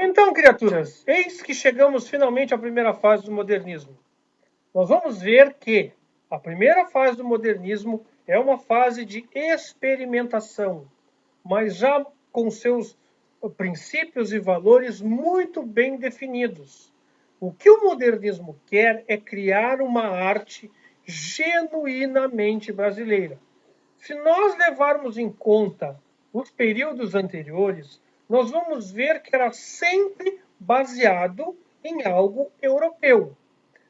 Então, criaturas, eis que chegamos finalmente à primeira fase do modernismo. Nós vamos ver que a primeira fase do modernismo é uma fase de experimentação, mas já com seus princípios e valores muito bem definidos. O que o modernismo quer é criar uma arte genuinamente brasileira. Se nós levarmos em conta os períodos anteriores, nós vamos ver que era sempre baseado em algo europeu.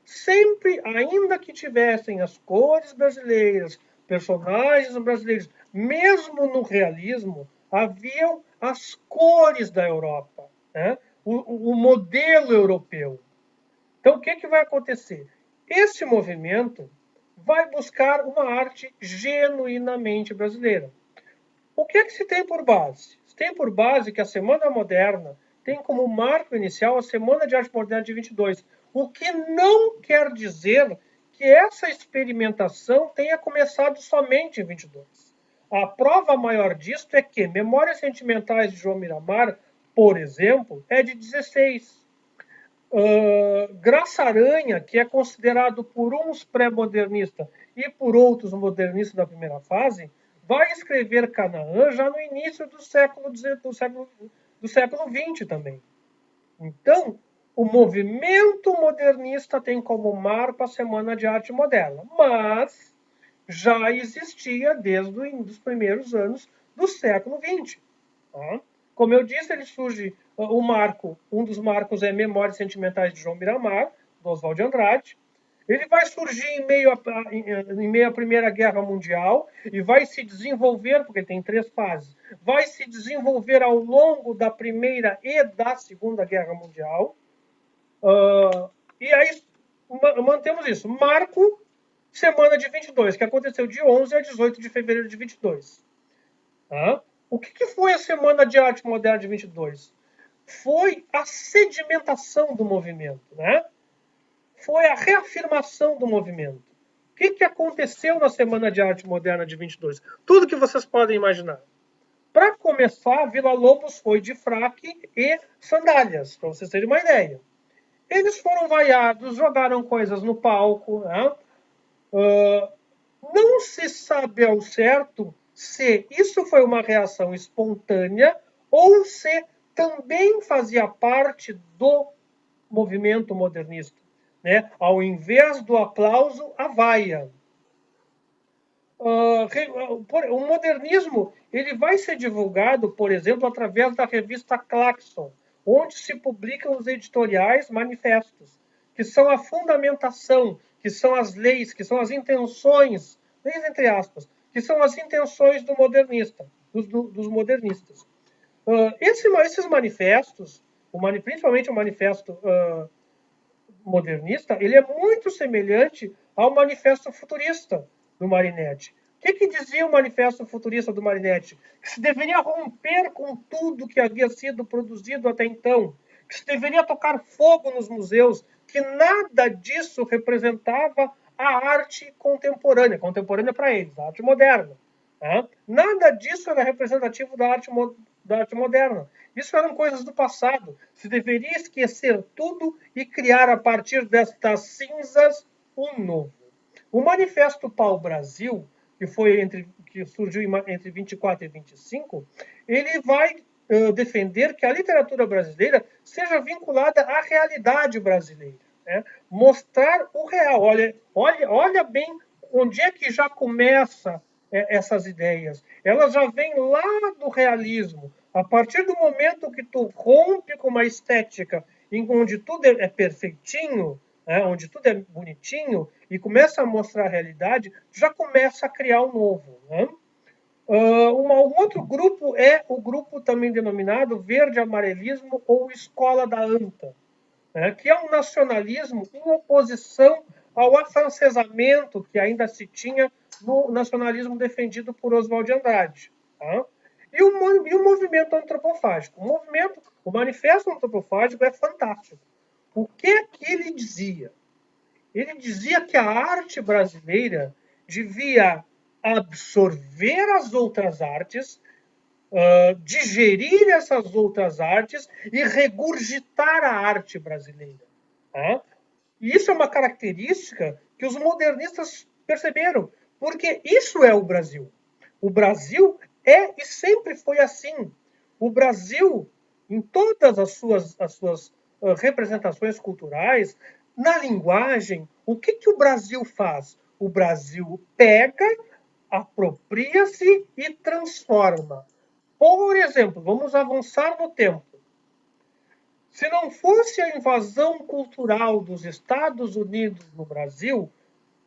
Sempre, ainda que tivessem as cores brasileiras, personagens brasileiros, mesmo no realismo, haviam as cores da Europa, né? o modelo europeu. Então, o que vai acontecer? Esse movimento vai buscar uma arte genuinamente brasileira. O que se tem por base? Se tem por base que a Semana Moderna tem como marco inicial a Semana de Arte Moderna de 22, o que não quer dizer que essa experimentação tenha começado somente em 22. A prova maior disto é que Memórias Sentimentais de João Miramar, por exemplo, é de 16. Graça Aranha, que é considerado por uns pré-modernista e por outros modernistas da primeira fase, vai escrever Canaã já no início do século XX também. Então, o movimento modernista tem como marco a Semana de Arte Moderna, mas já existia desde os primeiros anos do século XX. Tá? Como eu disse, ele surge, um dos marcos é Memórias Sentimentais de João Miramar, do Oswald de Andrade. Ele vai surgir em meio à Primeira Guerra Mundial e vai se desenvolver, porque tem 3 fases, vai se desenvolver ao longo da Primeira e da Segunda Guerra Mundial. E aí mantemos isso. Marco, semana de 22, que aconteceu de 11 a 18 de fevereiro de 22. Tá? O que foi a Semana de Arte Moderna de 22? Foi a sedimentação do movimento, né? Foi a reafirmação do movimento. O que aconteceu na Semana de Arte Moderna de 22? Tudo que vocês podem imaginar. Para começar, Vila Lobos foi de fraque e sandálias, para vocês terem uma ideia. Eles foram vaiados, jogaram coisas no palco. Né? Não se sabe ao certo se isso foi uma reação espontânea ou se também fazia parte do movimento modernista. Né? Ao invés do aplauso, a vaia. O modernismo ele vai ser divulgado, por exemplo, através da revista Claxon, onde se publicam os editoriais manifestos, que são a fundamentação, que são as leis, que são as intenções, leis entre aspas, que são as intenções do modernista, dos modernistas. Esses manifestos, principalmente o manifesto modernista, ele é muito semelhante ao manifesto futurista do Marinetti. O que dizia o manifesto futurista do Marinetti? Que se deveria romper com tudo que havia sido produzido até então, que se deveria tocar fogo nos museus, que nada disso representava a arte contemporânea para eles, a arte moderna. Tá? Nada disso era representativo da arte moderna. Isso eram coisas do passado. Se deveria esquecer tudo e criar a partir destas cinzas um novo. O Manifesto Pau-Brasil, que surgiu entre 24 e 25, ele vai defender que a literatura brasileira seja vinculada à realidade brasileira. Né? Mostrar o real. Olha bem onde é que já começa essas ideias. Elas já vêm lá do realismo. A partir do momento que tu rompe com uma estética em onde tudo é perfeitinho, onde tudo é bonitinho, e começa a mostrar a realidade, já começa a criar um novo. Né? Um outro grupo é o grupo também denominado verde-amarelismo ou escola da anta, que é um nacionalismo em oposição ao afrancesamento que ainda se tinha no nacionalismo defendido por Oswald de Andrade. Tá? E o movimento antropofágico. O manifesto antropofágico é fantástico. O que ele dizia? Ele dizia que a arte brasileira devia absorver as outras artes, digerir essas outras artes e regurgitar a arte brasileira. Tá? E isso é uma característica que os modernistas perceberam, porque isso é o Brasil. O Brasil é e sempre foi assim. O Brasil, em todas as suas representações culturais, na linguagem, o que, que o Brasil faz? O Brasil pega, apropria-se e transforma. Por exemplo, vamos avançar no tempo. Se não fosse a invasão cultural dos Estados Unidos no Brasil,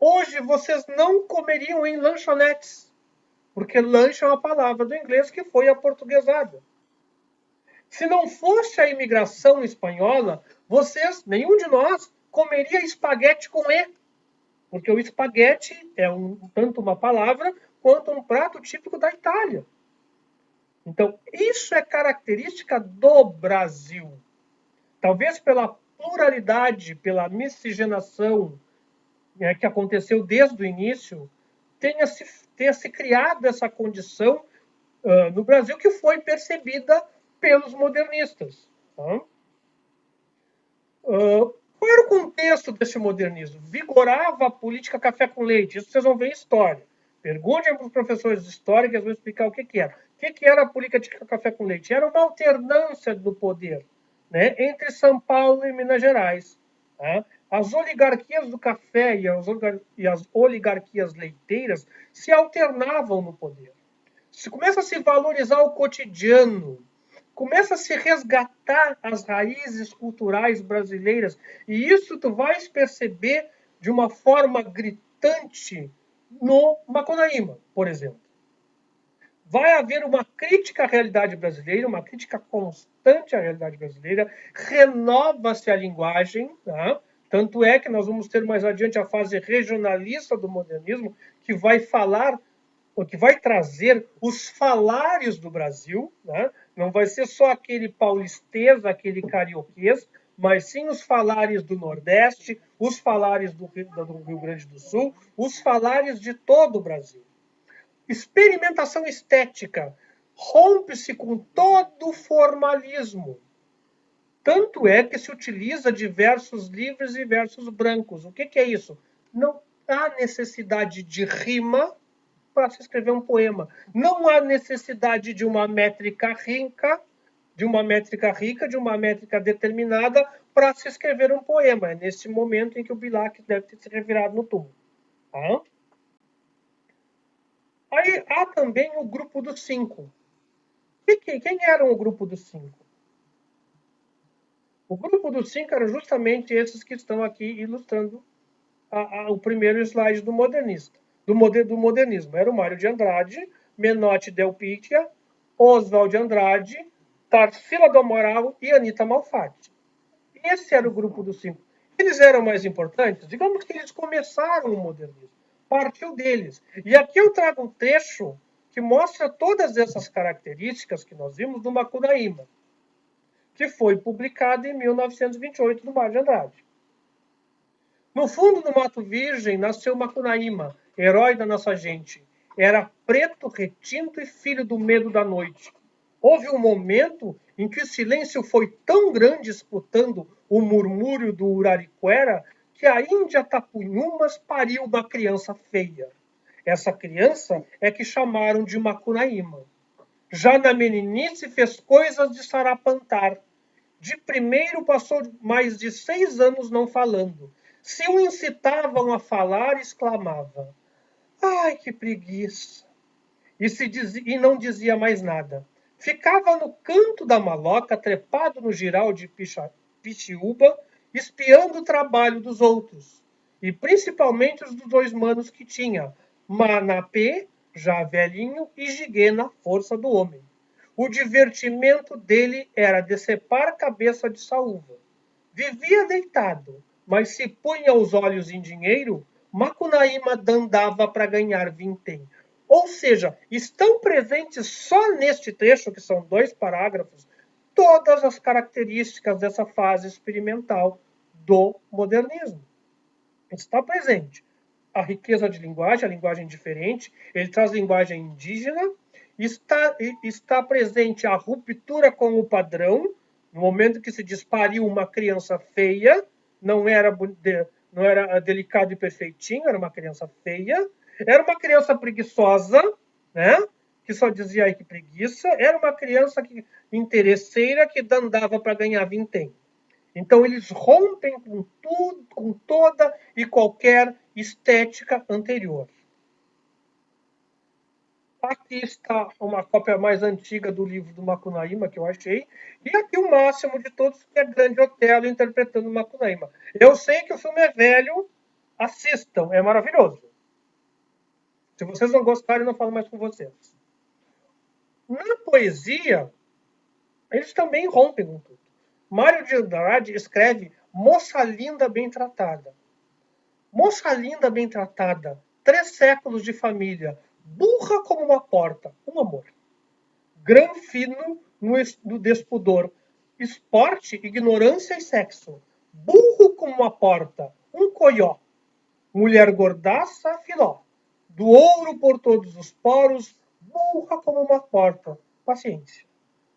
hoje vocês não comeriam em lanchonetes, porque lanche é uma palavra do inglês que foi aportuguesada. Se não fosse a imigração espanhola, vocês, nenhum de nós, comeria espaguete com E, porque o espaguete é tanto uma palavra quanto um prato típico da Itália. Então, isso é característica do Brasil. Talvez pela pluralidade, pela miscigenação que aconteceu desde o início, tenha se criado essa condição no Brasil que foi percebida pelos modernistas. Tá? Qual era o contexto desse modernismo? Vigorava a política café com leite. Isso vocês vão ver em história. Perguntem para os professores de história que eles vão explicar o que, que era. O que, que era a política café com leite? Era uma alternância do poder, né, entre São Paulo e Minas Gerais. Tá? As oligarquias do café e as oligarquias leiteiras se alternavam no poder. Se começa a se valorizar o cotidiano, começa a se resgatar as raízes culturais brasileiras, e isso tu vais perceber de uma forma gritante no Macunaíma, por exemplo. Vai haver uma crítica à realidade brasileira, uma crítica constante à realidade brasileira, renova-se a linguagem, tá? Tanto é que nós vamos ter mais adiante a fase regionalista do modernismo, que vai falar, ou que vai trazer os falários do Brasil, né? Não vai ser só aquele paulistês, aquele carioquês, mas sim os falários do Nordeste, os falários do Rio Grande do Sul, os falários de todo o Brasil. Experimentação estética. Rompe-se com todo o formalismo. Tanto é que se utiliza de versos livres e versos brancos. O que, que é isso? Não há necessidade de rima para se escrever um poema. Não há necessidade de uma métrica rica, de uma métrica determinada para se escrever um poema. É nesse momento em que o Bilac deve ter se revirado no túmulo. Tá? Aí há também o grupo dos cinco. Quem eram o grupo dos cinco? O grupo dos cinco era justamente esses que estão aqui ilustrando o primeiro slide do modernista, do modernismo. Era o Mário de Andrade, Menotti Del Picchia, Oswald de Andrade, Tarsila do Amaral e Anita Malfatti. Esse era o grupo dos cinco. Eles eram mais importantes? Digamos que eles começaram o modernismo. Partiu deles. E aqui eu trago um trecho que mostra todas essas características que nós vimos do Macunaíma, que foi publicado em 1928 no Mário de Andrade. No fundo do Mato Virgem nasceu Macunaíma, herói da nossa gente. Era preto, retinto e filho do medo da noite. Houve um momento em que o silêncio foi tão grande escutando o murmúrio do Urariquera que a Índia Tapunhumas pariu uma criança feia. Essa criança é que chamaram de Macunaíma. Já na meninice fez coisas de sarapantar. De primeiro passou mais de 6 anos não falando. Se o incitavam a falar, exclamava: "Ai, que preguiça!" E não dizia mais nada. Ficava no canto da maloca, trepado no giral de Pichiúba, espiando o trabalho dos outros, e principalmente os dos 2 manos que tinha, Manapê, já velhinho, e Jiguê na força do homem. O divertimento dele era decepar cabeça de saúva. Vivia deitado, mas se punha os olhos em dinheiro, Macunaíma dandava para ganhar vintém. Ou seja, estão presentes só neste trecho, que são 2 parágrafos, todas as características dessa fase experimental do modernismo. Está presente a riqueza de linguagem, a linguagem diferente, ele traz linguagem indígena, está presente a ruptura com o padrão, no momento que se dispariu uma criança feia, não era, não era delicado e perfeitinho, era uma criança feia, era uma criança preguiçosa, né? Que só dizia ai que preguiça, era uma criança interesseira que andava para ganhar vintém. Então eles rompem com tudo, com toda e qualquer estética anterior. Aqui está uma cópia mais antiga do livro do Macunaíma, que eu achei. E aqui o máximo de todos, que é Grande Otelo interpretando Macunaíma. Eu sei que o filme é velho, assistam, é maravilhoso. Se vocês não gostarem, eu não falo mais com vocês. Na poesia, eles também rompem com tudo. Mário de Andrade escreve Moça Linda Bem Tratada. Moça linda bem tratada, 3 séculos de família, burra como uma porta, um amor. Grão fino no despudor, esporte, ignorância e sexo. Burro como uma porta, um coió. Mulher gordaça, filó. Do ouro por todos os poros, burra como uma porta, paciência.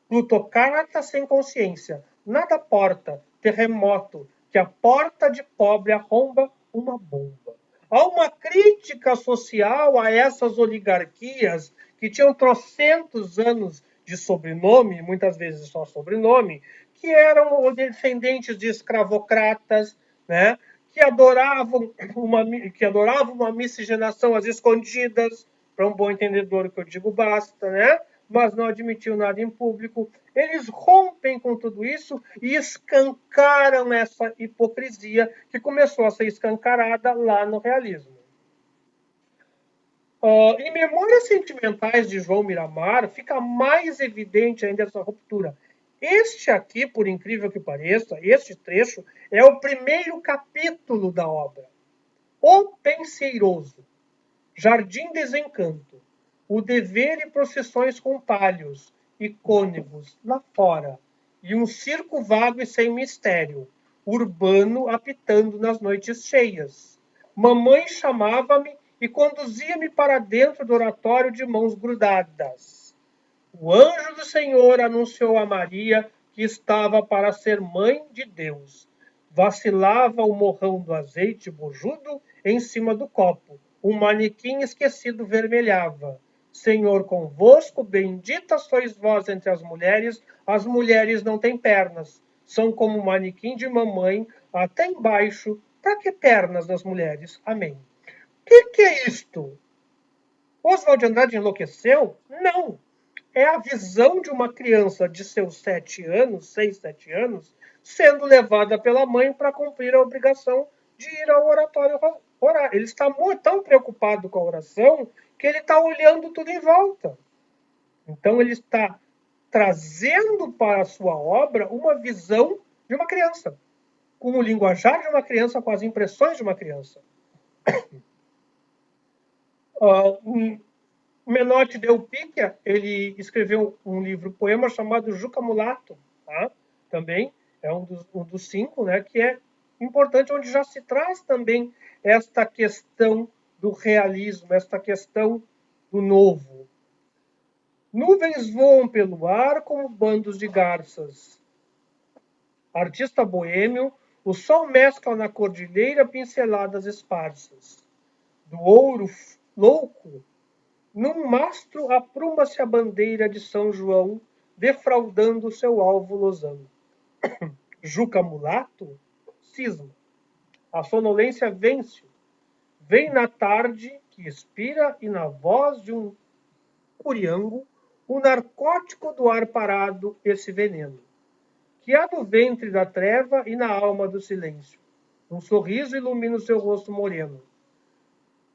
Plutocrata sem consciência, nada porta, terremoto, que a porta de pobre arromba uma bomba. Há uma crítica social a essas oligarquias que tinham trocentos anos de sobrenome, muitas vezes só sobrenome, que eram descendentes de escravocratas, né? Que adoravam uma miscigenação às escondidas, para um bom entendedor que eu digo basta, né? Mas não admitiu nada em público. Eles rompem com tudo isso e escancaram essa hipocrisia que começou a ser escancarada lá no realismo. Em Memórias Sentimentais de João Miramar, fica mais evidente ainda essa ruptura. Este aqui, por incrível que pareça, este trecho é o primeiro capítulo da obra. O Penseiroso, Jardim Desencanto, o dever e procissões com palhos e cônegos lá fora, e um circo vago e sem mistério, urbano apitando nas noites cheias. Mamãe chamava-me e conduzia-me para dentro do oratório de mãos grudadas. O anjo do Senhor anunciou a Maria que estava para ser mãe de Deus. Vacilava o morrão do azeite bojudo em cima do copo. Um manequim esquecido vermelhava. Senhor convosco, bendita sois vós entre as mulheres não têm pernas. São como um manequim de mamãe, até embaixo. Para que pernas das mulheres? Amém. Que é isto? Oswald de Andrade enlouqueceu? Não. É a visão de uma criança de seus 7 anos, 6, 7 anos, sendo levada pela mãe para cumprir a obrigação de ir ao oratório orar. Ele está tão preocupado com a oração que ele está olhando tudo em volta. Então ele está trazendo para a sua obra uma visão de uma criança, com o linguajar de uma criança, com as impressões de uma criança. Menotti Del Picchia, ele escreveu um livro, poema chamado Juca Mulato, tá? Também é um dos 5, né, que é importante, onde já se traz também esta questão do realismo, esta questão do novo. Nuvens voam pelo ar como bandos de garças. Artista boêmio, o sol mescla na cordilheira pinceladas esparsas. Do ouro louco, num mastro apruma-se a bandeira de São João, defraudando seu alvo losango. Juca mulato, cisma. A sonolência vence. Vem na tarde que expira e na voz de um curiango, o narcótico do ar parado, esse veneno. Que há no ventre da treva e na alma do silêncio. Um sorriso ilumina o seu rosto moreno.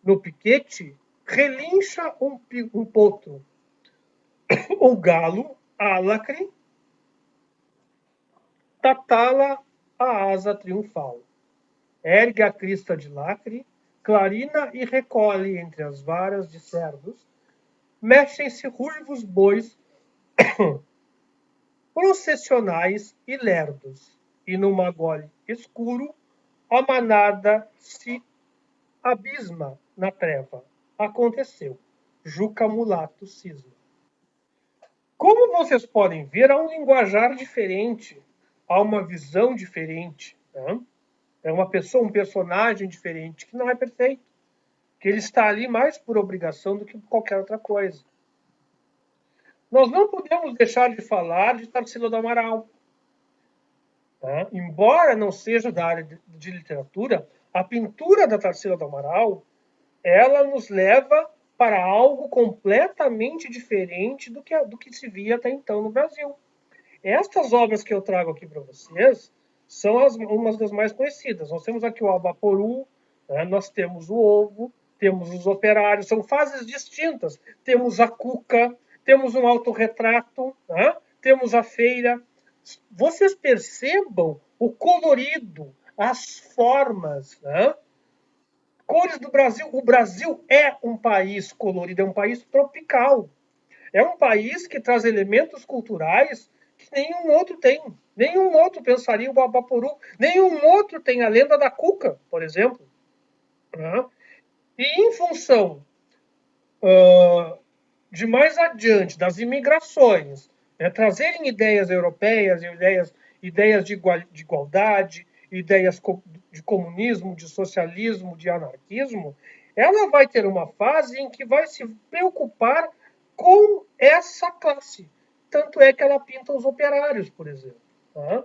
No piquete, relincha um potro. O galo, álacre, tatala a asa triunfal. Ergue a crista de lacre, clarina e recolhe entre as varas de cerdos, mexem-se ruivos bois processionais e lerdos, e no magole escuro a manada se abisma na treva. Aconteceu. Juca mulato cisma. vocês podem ver, há um linguajar diferente, há uma visão diferente, né? É uma pessoa, um personagem diferente, que não é perfeito, que ele está ali mais por obrigação do que por qualquer outra coisa. Nós não podemos deixar de falar de Tarsila do Amaral. Tá? Embora não seja da área de literatura, a pintura da Tarsila do Amaral, ela nos leva para algo completamente diferente do que se via até então no Brasil. Estas obras que eu trago aqui para vocês são umas das mais conhecidas. Nós temos aqui o Abaporu, né? Nós temos o Ovo, temos os Operários, são fases distintas. Temos a Cuca, temos um autorretrato, né? Temos a Feira. Vocês percebam o colorido, as formas, né? Cores do Brasil. O Brasil é um país colorido, é um país tropical. É um país que traz elementos culturais que nenhum outro tem. Nenhum outro pensaria o Abaporu. Nenhum outro tem a lenda da Cuca, por exemplo. Né? E em função de mais adiante, das imigrações, né, trazerem ideias europeias, ideias de igualdade, ideias de comunismo, de socialismo, de anarquismo, ela vai ter uma fase em que vai se preocupar com essa classe. Tanto é que ela pinta os operários, por exemplo. Tá?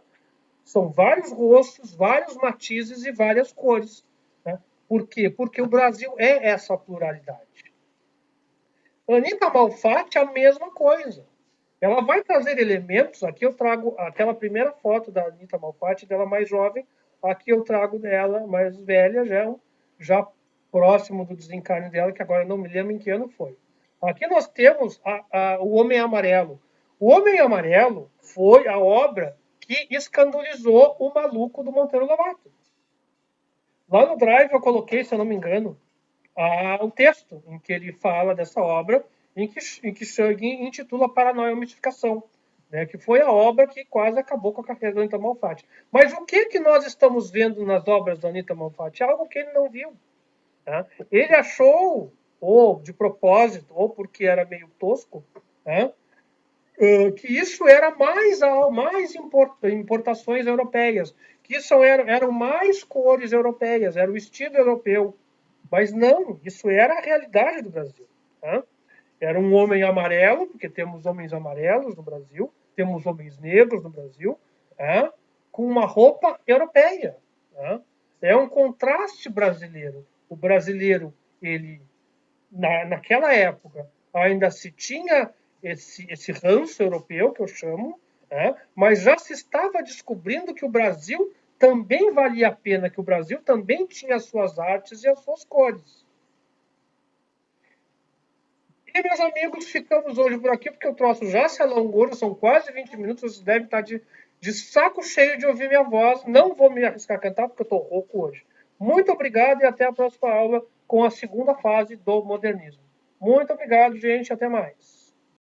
São vários rostos, vários matizes e várias cores. Né? Por quê? Porque o Brasil é essa pluralidade. Anita Malfatti, a mesma coisa. Ela vai trazer elementos. Aqui eu trago aquela primeira foto da Anita Malfatti, dela mais jovem. Aqui eu trago dela mais velha, já próximo do desencarne dela, que agora eu não me lembro em que ano foi. Aqui nós temos o Homem Amarelo. O Homem Amarelo foi a obra que escandalizou o maluco do Monteiro Lobato. Lá no Drive eu coloquei, se eu não me engano, o texto em que ele fala dessa obra, em que Shugin intitula Paranoia e Mistificação, né, que foi a obra que quase acabou com a carreira da Anita Malfatti. Mas o que nós estamos vendo nas obras da Anita Malfatti? Algo que ele não viu. Tá? Ele achou, ou de propósito, ou porque era meio tosco, tá? Que isso era mais importações europeias, que isso eram mais cores europeias, era o estilo europeu. Mas não, isso era a realidade do Brasil. Tá? Era um homem amarelo, porque temos homens amarelos no Brasil, temos homens negros no Brasil, tá? Com uma roupa europeia. Tá? É um contraste brasileiro. O brasileiro, ele, naquela época, ainda se tinha esse ranço europeu, que eu chamo, né? Mas já se estava descobrindo que o Brasil também valia a pena, que o Brasil também tinha as suas artes e as suas cores. E, meus amigos, ficamos hoje por aqui, porque o troço já se alongou, são quase 20 minutos, vocês devem estar de saco cheio de ouvir minha voz. Não vou me arriscar a cantar, porque eu estou rouco hoje. Muito obrigado e até a próxima aula com a segunda fase do modernismo. Muito obrigado, gente. Até mais.